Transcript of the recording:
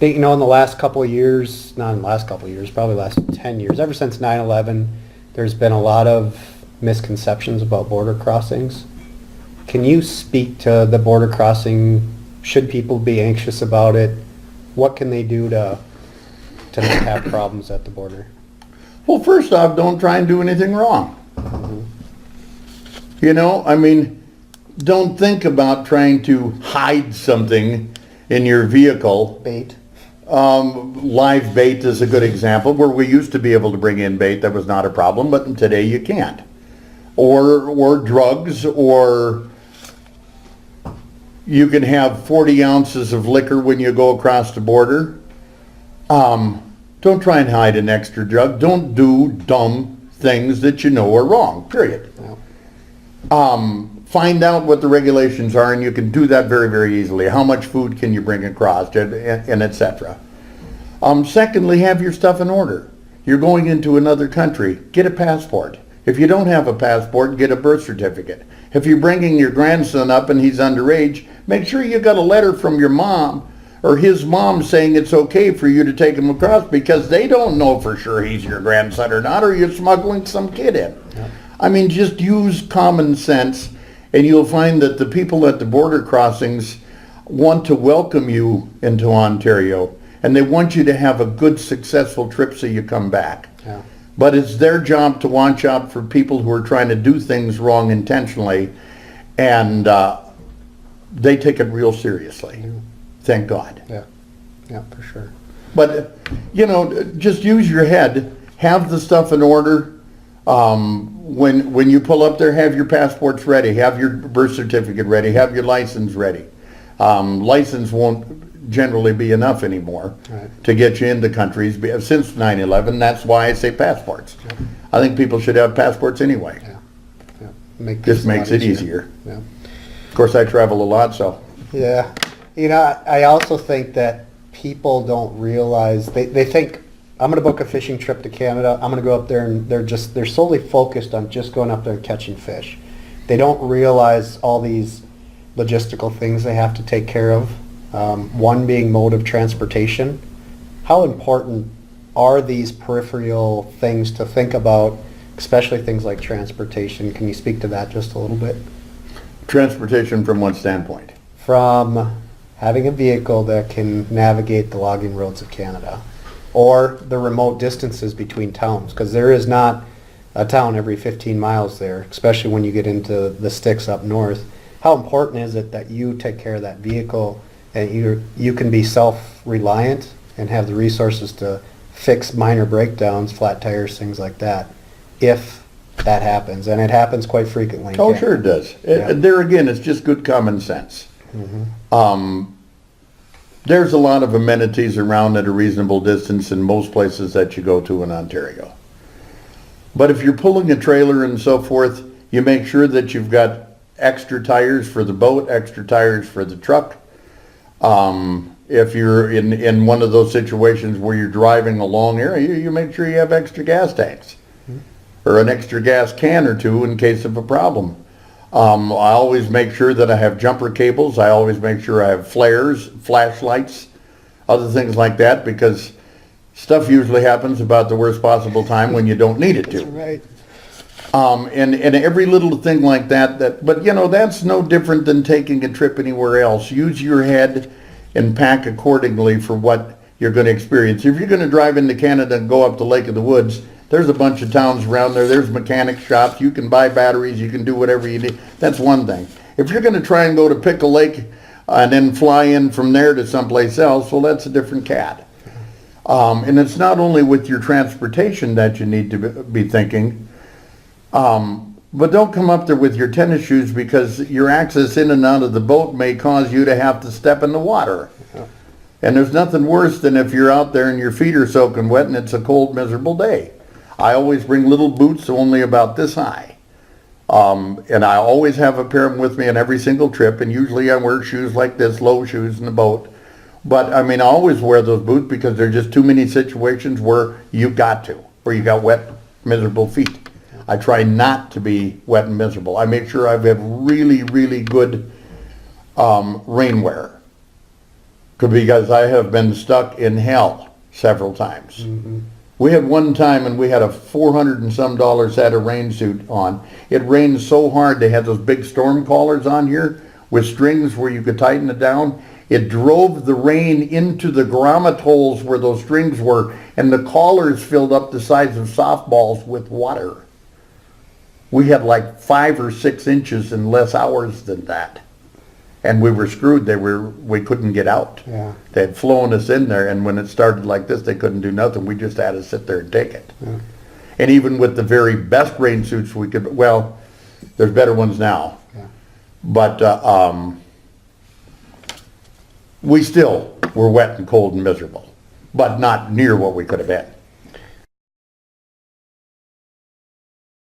think, in the last couple of years, not in the last couple of years, probably the last 10 years, ever since 9/11, there's been a lot of misconceptions about border crossings. Can you speak to the border crossing? Should people be anxious about it? What can they do to not have problems at the border? Well, first off, don't try and do anything wrong. Mm-hmm. Don't think about trying to hide something in your vehicle. Bait. Live bait is a good example, where we used to be able to bring in bait. That was not a problem, but today you can't. Or drugs, or you can have 40 ounces of liquor when you go across the border. Don't try and hide an extra drug. Don't do dumb things that you know are wrong, period. Yeah. Find out what the regulations are, and you can do that very, very easily. How much food can you bring across, and et cetera. Secondly, have your stuff in order. You're going into another country, get a passport. If you don't have a passport, get a birth certificate. If you're bringing your grandson up and he's underage, make sure you got a letter from your mom or his mom saying it's okay for you to take him across, because they don't know for sure he's your grandson or not, or you're smuggling some kid in. Yeah. Just use common sense, and you'll find that the people at the border crossings want to welcome you into Ontario, and they want you to have a good, successful trip so you come back. Yeah. But it's their job to watch out for people who are trying to do things wrong intentionally, and they take it real seriously. Yeah. Thank God. Yeah. Yeah, for sure. But, just use your head. Have the stuff in order. When you pull up there, have your passports ready. Have your birth certificate ready. Have your license ready. License won't generally be enough anymore to get you into countries. Since 9/11, that's why I say passports. Yeah. I think people should have passports anyway. Yeah. Yeah. This makes it easier. Yeah. Of course, I travel a lot, so. Yeah. I also think that people don't realize, they think, I'm going to book a fishing trip to Canada, I'm going to go up there, and they're solely focused on just going up there and catching fish. They don't realize all these logistical things they have to take care of. One being mode of transportation. How important are these peripheral things to think about, especially things like transportation? Can you speak to that just a little bit? Transportation from what standpoint? From having a vehicle that can navigate the logging roads of Canada, or the remote distances between towns, because there is not a town every 15 miles there, especially when you get into the sticks up north. How important is it that you take care of that vehicle, and you can be self-reliant and have the resources to fix minor breakdowns, flat tires, things like that, if that happens? And it happens quite frequently. Oh, sure it does. Yeah. There again, it's just good common sense. Mm-hmm. There's a lot of amenities around at a reasonable distance in most places that you go to in Ontario. But if you're pulling a trailer and so forth, you make sure that you've got extra tires for the boat, extra tires for the truck. If you're in one of those situations where you're driving a long area, you make sure you have extra gas tanks, or an extra gas can or two in case of a problem. I always make sure that I have jumper cables. I always make sure I have flares, flashlights, other things like that, because stuff usually happens about the worst possible time when you don't need it to. That's right. And every little thing like that, but that's no different than taking a trip anywhere else. Use your head and pack accordingly for what you're going to experience. If you're going to drive into Canada and go up the Lake of the Woods, there's a bunch of towns around there. There's mechanic shops. You can buy batteries. You can do whatever you need. That's one thing. If you're going to try and go to Pickle Lake and then fly in from there to someplace else, well, that's a different cat. And it's not only with your transportation that you need to be thinking, but don't come up there with your tennis shoes, because your access in and out of the boat may cause you to have to step in the water. And there's nothing worse than if you're out there and your feet are soaking wet and it's a cold, miserable day. I always bring little boots only about this high. And I always have a pair of them with me on every single trip, and usually I wear shoes like this, low shoes in the boat. But I always wear those boots because there's just too many situations where you got wet, miserable feet. I try not to be wet and miserable. I make sure I have really, really good rainwear. because I have been stuck in hell several times. We had one time and we had a $400 and some set of rain suit on. It rained so hard, they had those big storm collars on here with strings where you could tighten it down. It drove the rain into the grommet holes where those strings were, and the collars filled up the size of softballs with water. We had like 5 or 6 inches in less hours than that. And we were screwed. We couldn't get out. Yeah. They had flown us in there, and when it started like this, they couldn't do nothing. We just had to sit there and take it. Yeah. And even with the very best rain suits we could, well, there's better ones now. Yeah. But we still were wet and cold and miserable, but not near what we could have been.